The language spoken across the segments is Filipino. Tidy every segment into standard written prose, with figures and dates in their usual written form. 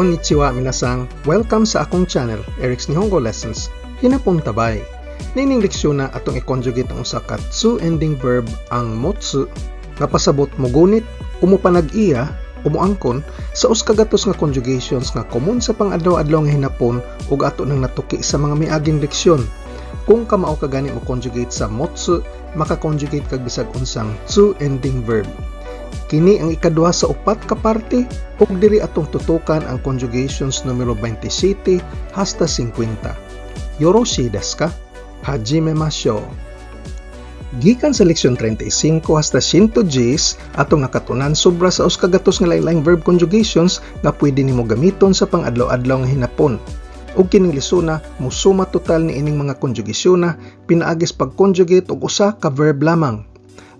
Konnichiwa minasang, welcome sa akong channel, Eric's Nihongo Lessons. Hinapon tabay. Nining leksyon na atong i-conjugate ang usa ka tsu ending verb ang motsu nga pasabot mo gunit, umupanag-iya, umuangkon sa uskagatos nga conjugations nga common sa pang-adlaw-adlaw nga hinapon ug ato nang natuki sa mga miaging leksyon. Kung kamao ka gani mo conjugate sa motsu, maka-conjugate kag bisag unsang tsu ending verb. Kini ang ikaduha sa upat ka parte ug diri atong tutukan ang conjugations numero 27 hasta 50. Yoroshi desu ka? Hajimemashou. Gikan sa leksyon 35 hasta 110 atong nakatunan sobra sa uskagatos nga lain-laing verb conjugations nga pwede nimo gamiton sa pang-adlaw-adlaw nga hinapon. Ug kining lisuna musuma total ni ining mga konjugasyon na pinaagis pag-conjugate og usa ka verb lamang.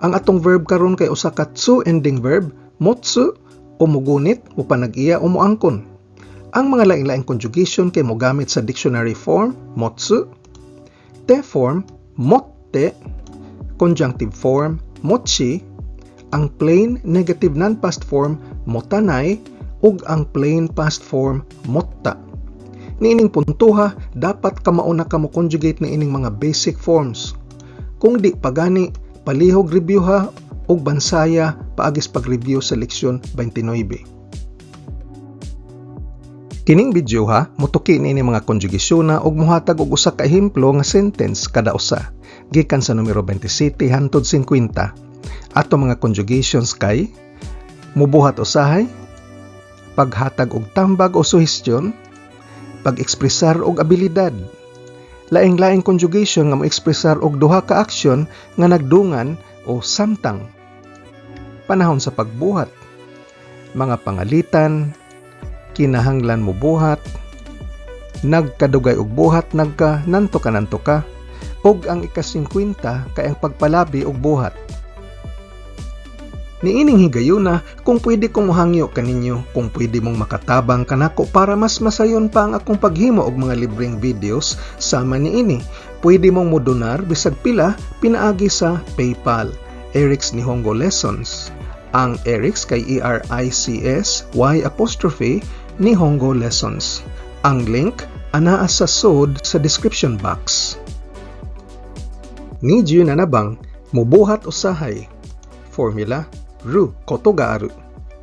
Ang atong verb karon kay usa ka tsu ending verb, motsu, o mugunit, mupanag-iya o muangkon. Ang mga lain-laing conjugation kay mogamit sa dictionary form, motsu, te form, motte, conjunctive form, mochi, ang plain negative non-past form, motanay, ug ang plain past form, motta. Niining puntuha, dapat kamauna ka mo conjugate na ining mga basic forms. Kung di pagani, palihog review ha ug bansaya paagis pag-review sa leksyon 29. Kining video ha, mutuki ni mga konjugasyon na ug muhatag og usa ka ehemplo nga sentence kada usa gikan sa numero 27 hangtod 50. Ato mga conjugations kay mubuhat usahay, paghatag og tambag o suhestyon, pag-ekspresar og abilidad. Laing-laing conjugation nga mo-ekspresar og duha ka aksyon nga nagdungan o samtang. Panahon sa pagbuhat, mga pangalitan, kinahanglan mo buhat, nagkadugay og buhat, nagka-nanto ka, ug ang ika-50 kay ang pagpalabi og buhat. Niining higayuna kung pwede kong muhangyo kaninyo, kung pwede mong makatabang kanako para mas masayon pa ang akong paghimo og mga libreng videos sama niini. Pwede mong modonar bisag pila pinaagi sa PayPal, Eric's Nihongo Lessons. Ang Eric's kay ERICS Y apostrophe Nihongo Lessons. Ang link anaa sa sod sa description box. Nidyo na nabang mubuhat usahay. Formula ru koto ga aru.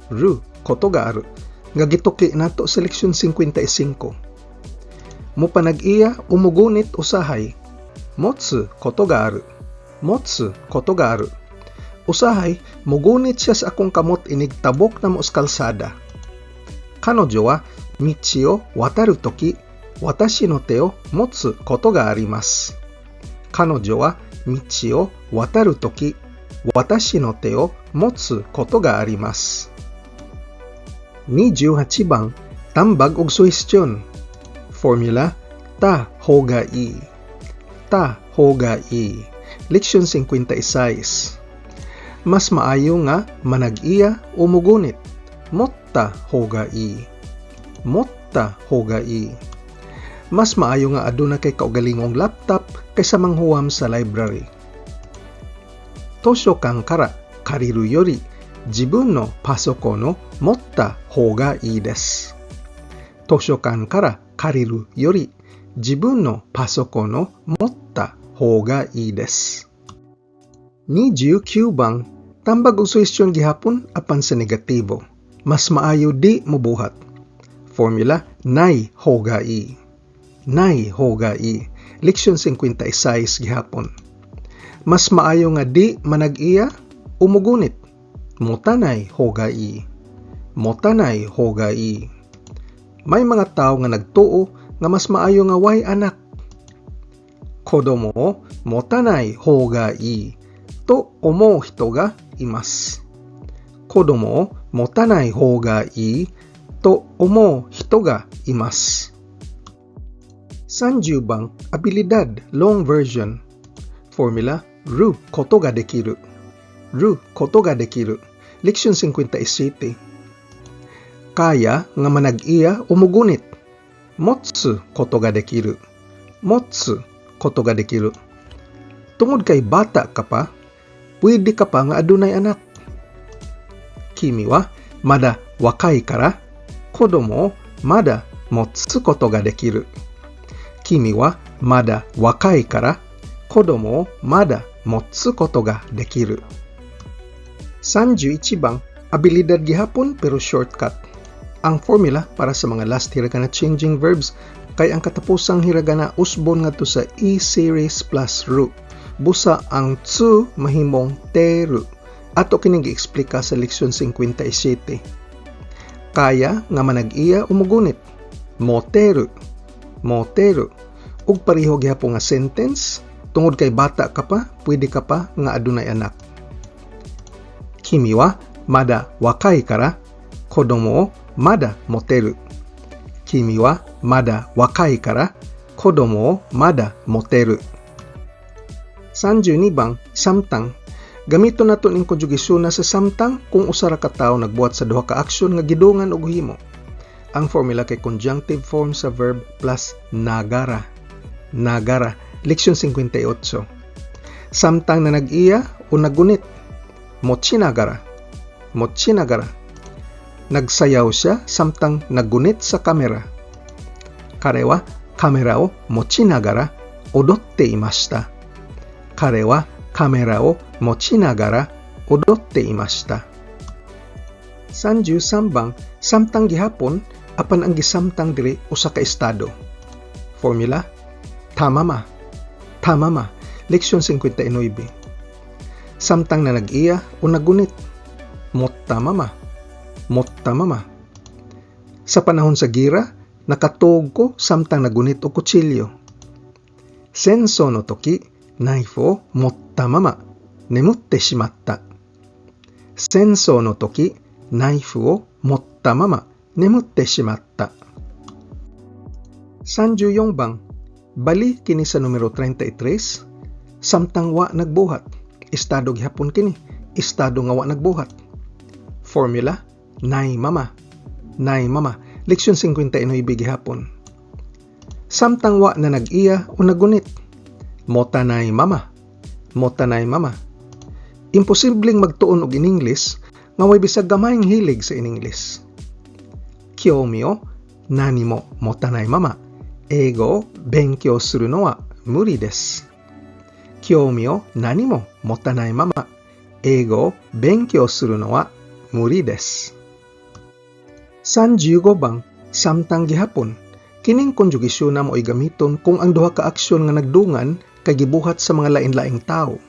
Ru koto ga aru. Nga gituki nato sa leksyon 55. Mupanag-iya umugunit usahay. Motsu koto ga aru. Motsu koto ga aru. Usahay, mugunit siya sa akong kamot inig tabok na kalsada. Kanojo wa michi o wataru toki watashi no te o motsu koto ga arimasu. Kanojo wa michi o wataru toki watashi no te o motsu koto ga arimasu. 28 bang tambag og suhestyon. Formula ta ho ga ii. Ta ho ga ii. Leksyon 56. Mas maayo nga manag-iya o mugunit. Motta ho ga ii. Motta ho ga ii. Mas maayo nga aduna kay kaugalingong laptop kaysa manghuwam sa library. Toshokan kara kariru yori jibun no pasokon no motta hou ga ii desu. Toshokan kara kariru yori jibun no pasokon no motta hou ga ii desu. 29 bang tambag og suhestyon gihapon apan sa negatibo. Mas maayo di mubuhat. Formula nai hou ga ii. Nai hou ga ii. Leksyon 56 gihapon. Mas maayo nga di manag-iya o mugunit. Motanay hou ga ii. Motanay hou ga ii. May mga tao nga nagtuo nga mas maayo nga way anak. Kodomo o motanay hou ga ii to omou hito ga imasu. Kodomo o motanay hou ga ii to omou hito ga imasu. 30 bang abilidad long version. Formula ru koto ga dekiru. Ru koto ga dekiru. Leksyon 57. Kaya nga manag-iya o mugunit. Motsu koto ga dekiru. Motsu koto ga dekiru. Tungod kay bata ka pa, pwede ka pa nga adunay anak. Kimi wa mada wakai kara kodomo まだ持つことができる。君はまだ若いから子供をまだ持つことができる. 31 bang, abilidad gihapon pero shortcut. Ang formula para sa mga last hiragana changing verbs kay ang katapusang hiragana usbon ngadto sa e-series plus ru. Busa ang tsu mahimong teru. Ato kining gi-eksplika sa leksyon 57. Kaya nga manag-iya umugunit. Moteru. Moteru. Ug pareho gihapon nga sentence tungod kay bata ka pa, pwede ka pa nga adunay anak. Kimi wa mada wakai kara kodomo o mada moteru. Kimi wa mada wakai kara kodomo o mada moteru. 32 bang, samtang. Gamito nato ning konjugasyon na sa samtang kung usa ra ka tawo nagbuhat sa duha ka aksyon nga gidungan og himo. Ang formula kay conjunctive form sa verb plus nagara. Nagara, leksyon 58. Samtang na nag-iya o nagunit. Mochinagara. Mochinagara. Nagsayaw siya samtang nagunit sa kamera. Kare wa kamera o mochinagara odotte imashita. Kare wa kamera o mochinagara odotte imashita. 33 bang, samtang gihapon apan ang gisamtang diri usa ka estado. Formula tamama. Tamama, leksyon 59. Samtang na nag-iya o nagunit. Mottamama. Mottamama. Sa panahon sa gira, nakatuog ko samtang nagunit o kutsilyo. Senso no toki, knife o mottamama, nemutte shimatta. Senso no toki, knife o mottamama, nemutte shimatta. 34 bang, bali kini sa numero 33, samtang wa nagbuhat. Estado gihapon kini, estado nga wa nagbuhat. Formula, nai mama. Nai mama, leksyon 59 gihapon. Samtang wa na nag-iya o nagunit. Motanai mama. Motanai mama. Imposibleng magtuon og in English nga way bisag gamayng hilig sa in English. Kyomi o nani mo motanai mama. Eigo o benkyou suru no wa muri desu. Kyomi o nani mo motanai mama. Eigo o benkyou suru no wa muri desu. 35 bang, samtang gihapon. Kining konjugasyon na mo'y gamiton kung ang duha ka aksyon nga nagdungan kay gibuhat sa mga lain-laing tao.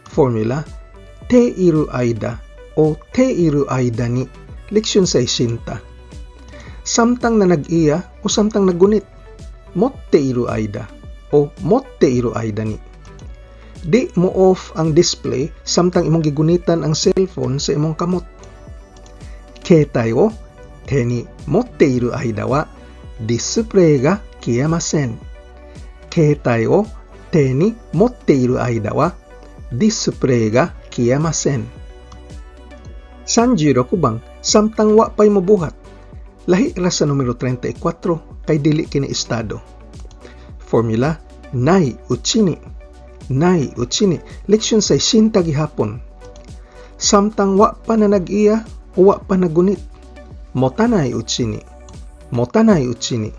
Formula, te iru aida o te iru aida ni, leksyon 60. Samtang na nag-iya o samtang nagunit. Motte iru aida o motte iru aida ni. Di mo off ang display samtang imong gigunitan ang cellphone sa imong kamot. Keitai o te ni motte iru aida wa display ga kiyamasen. Keitai o te ni motte iru aida wa display ga kiyamasen. 36 bang, samtang wa pay mabuhat. Lahi ra sa numero 34 kay dili kini estado. Formula, nai uchini. Nai uchini, leksyon 60 gihapon. Samtang wa pa na nag-iya o wa pa nagunit. Motanai uchini. Motanai uchini.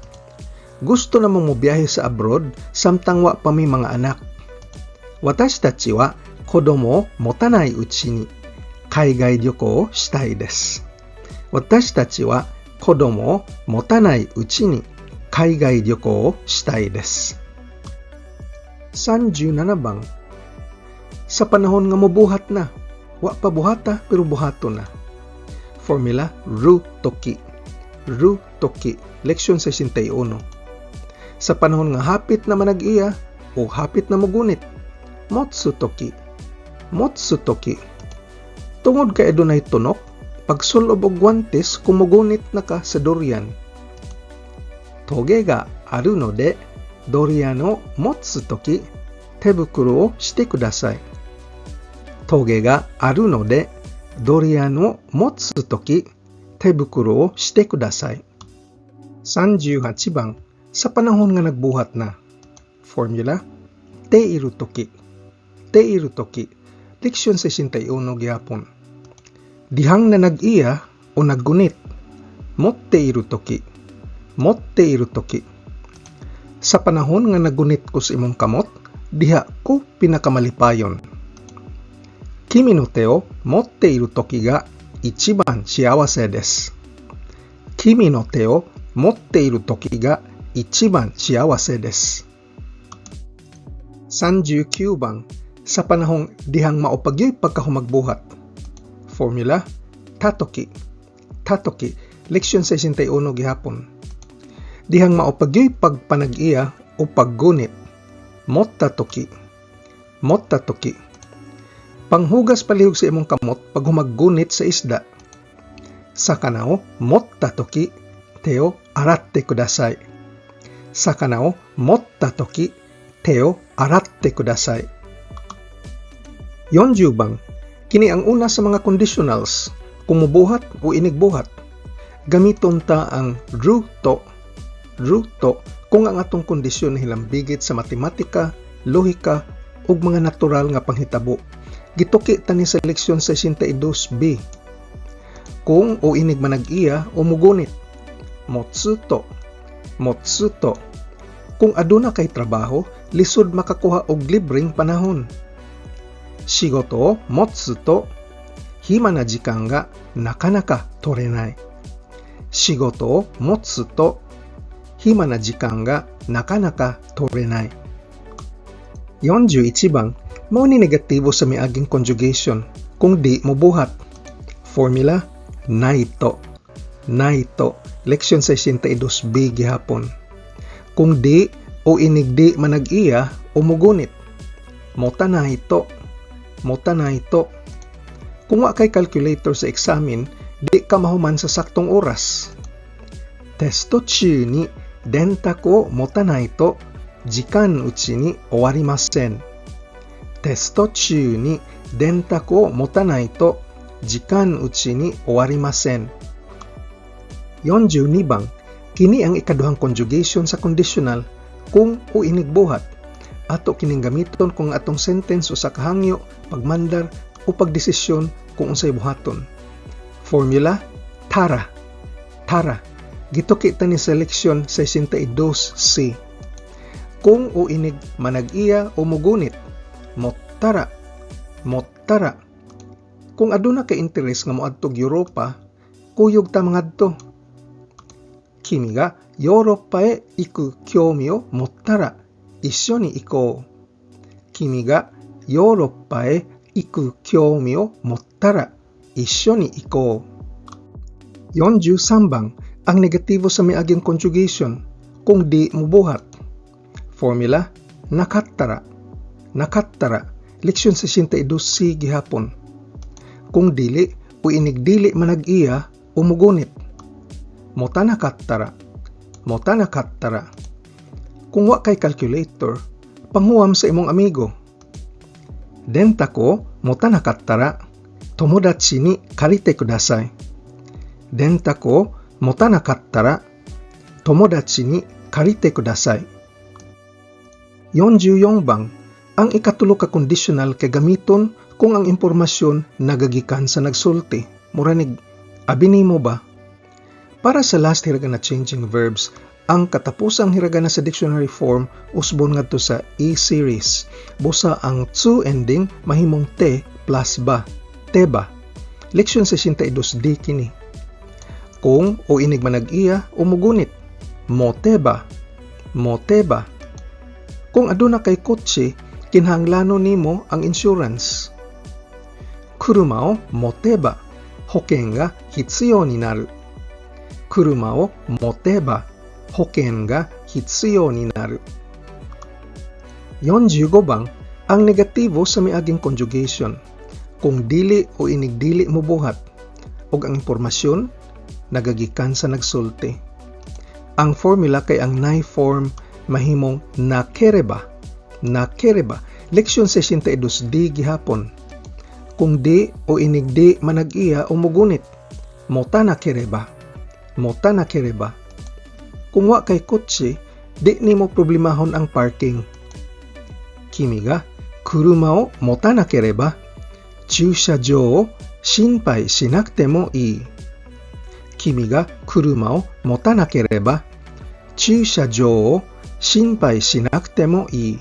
Gusto namang mobiyahe sa abroad samtang wa pa may mga anak. Watashi tachi wa kodomo o motanai uchini kaigai ryoko o shitai desu. Watashi tachi wa kodomo o motanai uchini kaigai ryoko o shitai desu. 37 bang, sa panahon nga mobuhat na. Wa pa buhata pero buhato na. Formula, ru toki. Ru toki, leksyon 61. Sa panahon nga hapit na manag-iya o hapit na mugunit. Motsu toki. Motsu toki. Tungod kay adunay tunok, pagsulob og guantes kung mugunit na ka sa durian. Toge ga aru no de durian o motsu toki tebukuro o shite kudasai. Toge ga aru no de durian o motsu toki tebukuro o shite kudasai. 38 bang, sa panahon nga nagbuhat na. Formula, te iru toki. Te iru toki, leksyon 61 gihapon. Dihang na nag-iya o naggunit. Motte iru toki. motte iru toki. Sa panahon nga nagunit ko sa imong kamot, diha ko pinakamalipayon. Kimi no te o motte iru toki ga ichiban shiawase desu. Kimi no te o motte iru toki ga ichiban shiawase desu. 39 bang, sa panahong dihang maupagyoy pagkahumagbuhat. Formula, tatoki. Tatoki, leksyon 61 gihapon. Dihang maupagyoy pagpanag-iya o paggunit. Motta toki. Motta toki. Panghugas palihog sa imong kamot pag humaggunit sa isda. Sakanao, motta toki, teo aratte kudasai. Sakanao, motta toki, teo aratte kudasai. 40 bang, kini ang una sa mga conditionals, kung mubuhat o inigbuhat. Gamiton ta ang ruto. Ruto kung ang atong kondisyon hilambigit sa matematika, lohika, ug mga natural nga panghitabo. Gituki ta ni sa leksyon 62b. Kung o inig manag-iya o mugunit. Motsuto. Motsuto. Kung aduna kay trabaho, lisod makakuha og libreng panahon. Shigoto o motsu to hima na jikan ga nakanaka torenai. Shigoto o motsu to hima na jikan ga nakanaka torenai. 41 bang, mao ni negatibo sa miaging conjugation kung di mo buhat. Formula, naito. Naito, leksyon 62b gihapon. Kung di o inigdi manag-iya o mugunit. Mota na ito. Mota na ito. Kung wa kay calculator sa examen, di ka mahuman sa saktong oras. Testo chu ni dentaku o mota na ito, jikan uchi ni owarimasen. Testo chu ni dentaku o mota na ito, jikan uchi ni owarimasen. 42 bang, kini ang ikaduhang conjugation sa conditional kung o inigbuhat. Ato kining gamiton kung atong sentence o sa kahangyo, pagmandar o pagdesisyon kung unsay buhaton. Formula, tara. Tara. Gituki ta ni sa leksyon 62c. Kung o inig manag-iya o mugunit. Mottara. Mottara. Kung aduna kay interes nga moadtog Europa, kuyog ta mangadto. Kimi ga Yoruba e iku kyoumi o motta ra issho ni ikou. Kimi ga Yoruba e iku kyoumi o motta ra issho ni ikou. 43 bang, ang negatibo sa miaging conjugation kung di mubuhat. Formula, nakattara. Nakattara, leksyon 62c gihapon. Kung dili o inigdili manag-iya o mugunit. Mota nakattara. Mota nakattara. Kung wa kay calculator, panghuam sa imong amigo. Denta ko mota nakattara, tomodachi ni karite kudasai. Denta ko mota nakattara, tomodachi ni karite kudasai. 44 bang, ang ikatulo ka conditional kay gamiton kung ang impormasyon nagagikan sa nagsulti. Muranig, abini mo ba? Para sa last hiragana changing verbs, ang katapusang hiragana sa dictionary form usbon ngadto sa E-series. Busa ang tsu ending mahimong te plus ba, teba. Leksyon 62d kini. Kung o inig manag-iya o mugunit, moteba, moteba. Kung aduna kay kotse, kinhanglano nimo ang insurance. Kuruma o moteba, hoken ga hitsuyo ni naru. Kuruma o moteba, hoken ga hitsuyo ni naru. 45 bang, ang negatibo sa miaging conjugation kung dili o inigdili mo buhat ug ang impormasyon nagagikan sa nagsulti. Ang formula kay ang nai form mahimong nakereba. Nakereba, leksyon 62d gihapon. Kung di o inigdi manag-iya o mugunit, mota nakereba. Mota nakereba. Kung wa kay kotse, di nimo problemahon ang parking. Kimi ga kuruma o mota nakereba, chūshajō o shinpai shinakute mo ii. Kimi ga kuruma o mota nakereba, 駐車場を心配しなくてもいい.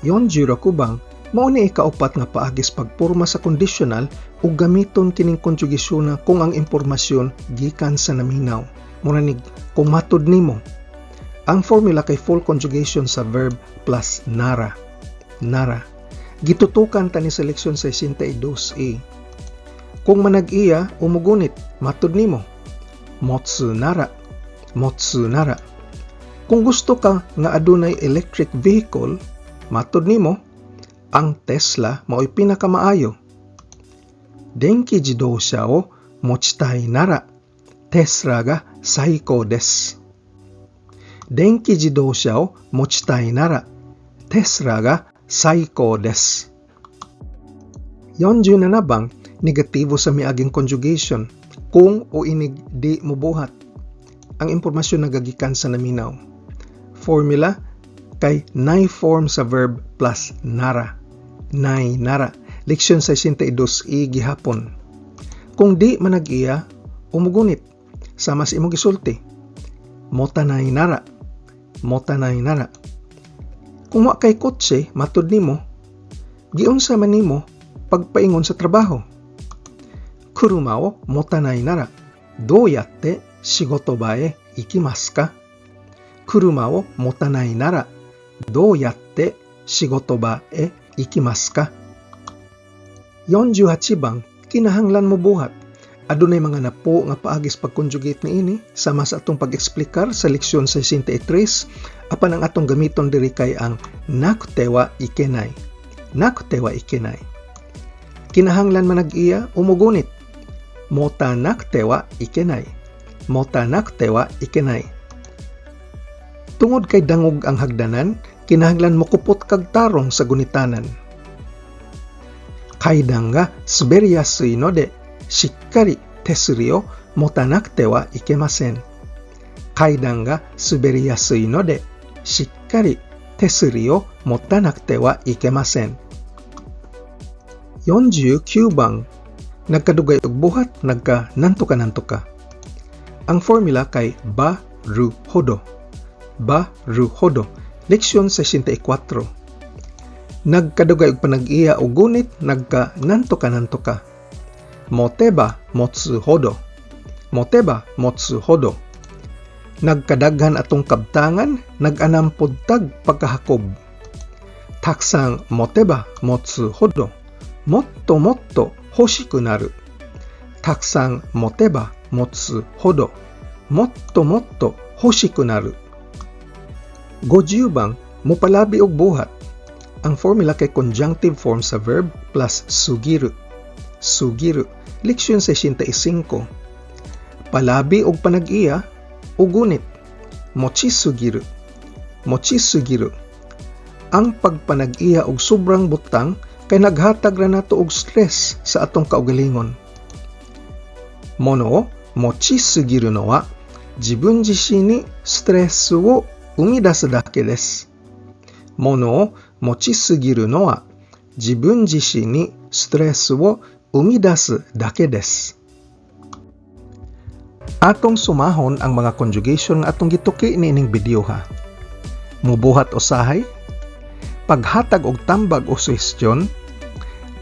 46 bang, mao ni ikaupat nga paagis pagporma sa conditional ug gamiton kining konjugasyon na kung ang impormasyon gikan sa naminaw. Muranig, kung matud nimo. Ang formula kay full conjugation sa verb plus nara. Nara. Gitutukan ta ni sa leksyon 62a. Kung manag-iya, umugunit, matud nimo. Motsu nara. Motsu nara. Kung gusto ka nga adunay electric vehicle, matud nimo, ang Tesla mao'y pinakamaayo. Denki jidosha o mochitai nara, Tesla ga saiko desu. Denki jidosha o mochitai nara, Tesla ga saiko desu. 47 bang, negatibo sa miaging conjugation, kung o inig di mubuhat. Ang impormasyon nagagikan sa naminaw. Formula kay nay form sa verb plus nara. Nay nara. Leksyon 62 gihapon. Kung di manag-iya, umugunit. Sama sa imong gisulti. Motanay nara. Motanay nara. Kung wa kay kotse, matud nimo, giunsa man nimo pagpaingon sa trabaho. Kuruma o motanay nara, dou yatte shigoto ba e ikimasu ka? Kuruma o motanai nara, dou yatte shigoto ba e ikimasu ka? 48 bang, kinahanglan mo buhat. Adunay mga napo nga paagis pag-conjugate niini sama sa atong pag-eksplikar sa leksyon 63 apan ang atong gamiton diri kay ang nakute wa ikenai. Nakute wa ikenai. Kinahanglan manag-iya umugunit. Mota nakute wa ikenai. Mota nakute wa ikenai. Tungod kay dangog ang hagdanan, kinahanglan mokupot kag tarong sa gunitanan. Kaidan ga suberi yasui no de, shikkari tesuri o mota nakute wa ikemasen. Kaidan ga suberi yasui no de, shikkari tesuri o mota nakute wa ikemasen. 49 bang, nagkadugay og buhat, nagka-nantuka-nantuka. Ang formula kay ba-ru-hodo. Ba-ru-hodo. Leksyon 64. Nagkadugay og panag-iya og gunit, nagka-nantuka-nantuka. Moteba motsu-hodo. Moteba motsu-hodo. Nagkadaghan atong kabtangan, nag-anampod tag pagkahakob. Taksang moteba motsu-hodo. Motto motto hoshiku naru. Taksang moteba motsu hodo. Motto motto hoshiku naru. 50 bang, mupalabi og buhat. Ang formula kay conjunctive form sa verb plus sugiru. Sugiru. Leksyon 65. Palabi og panag-iya, ugunit. Mochisugiru. Mochisugiru. Ang pagpanag-iya og sobrang butang kay naghatag ra nato og stress sa atong kaugalingon. Mono o mochisugiru no wa jibun jishin ni stress wo umidasu dake desu. Mono o mochisugiru no wa jibun jishin ni stress wo umidasu dake desu. Atong sumahon ang mga conjugation nga atong gituki niining video ha. Mubuhat usahay, paghatag og tambag o suhestyon,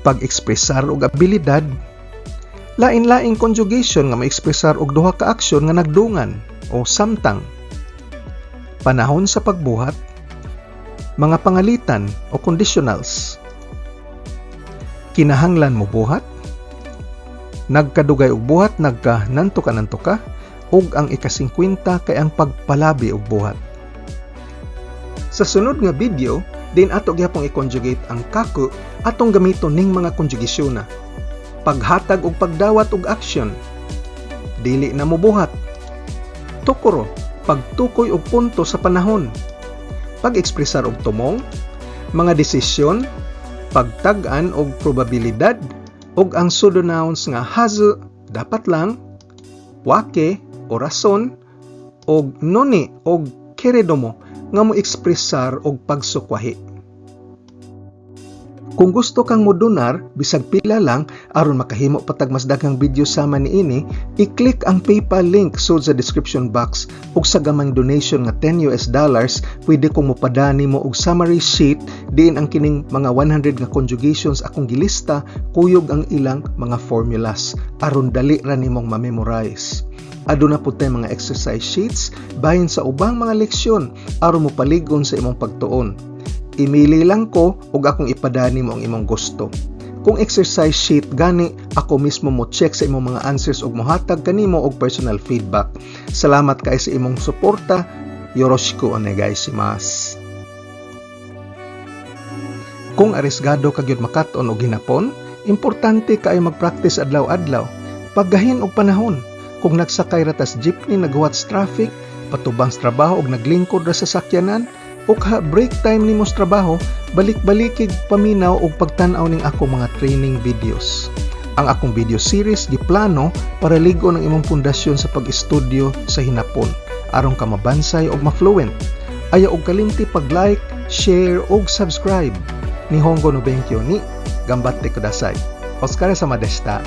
pag-ekspresar og abilidad, lain-laing conjugation nga ma-ekspresar og duha ka aksyon nga nagdungan o samtang. Panahon sa pagbuhat, mga pangalitan o conditionals. Kinahanglan mo buhat, nagkadugay og buhat, nagka-nantuka-nantuka, ug ang ika-50 kay ang pagpalabi og buhat. Sa sunod nga video, din ato gyapong i-conjugate ang kaku atong gamiton ning mga konjugasyon na. Paghatag og pagdawat og aksyon. Dili na mobuhat. Tukuro, pagtukoy og punto sa panahon. Pag-ekspresar og tumong, mga desisyon, pagtag-an og probabilidad, og ang pseudonouns nga hazu, dapat lang, wake, o rason, og noni, og keredomo, nga mo ekspresar og pagsukwahi. Kung gusto kang modonar, bisag pila lang, aron makahimo patag mas daghang video sama niini, i-click ang PayPal link sud sa description box ug sa gamang donation nga $10, pwede kong mopadani mo og summary sheet diin ang kining mga 100 nga conjugations akong gilista, kuyog ang ilang mga formulas aron dali ra nimong ma-memorize. Aduna pud tay mga exercise sheets bahin sa ubang mga leksyon aron mo paligon sa imong pagtuon. Imili lang ko ug akong ipadani mo ang imong gusto. Kung exercise sheet gani, ako mismo mo check sa imong mga answers ug mohatag kanimo og personal feedback. Salamat kay sa imong suporta. Yoroshiku onegaishimasu. Kung arisgado ka gyud makaton og hinapon, importante kaayo mag-practice adlaw-adlaw. Paggahin og panahon. Kung nagsakay ra tas jeepney nagwatch traffic, patubang sa trabaho og naglingkod ra sa sakyanan, o break time nimo sa trabaho, balik-balikig paminaw og pagtan-aw ning ako mga training videos. Ang akong video series giplano para ligo ng imong pundasyon sa pag-estudyo sa hinapon aron ka mabansay og ma-fluent. Ayaw og kalimti pag-like, share og subscribe. Nihongo no benkyo ni gambatte kudasai. Otsukare sama deshita.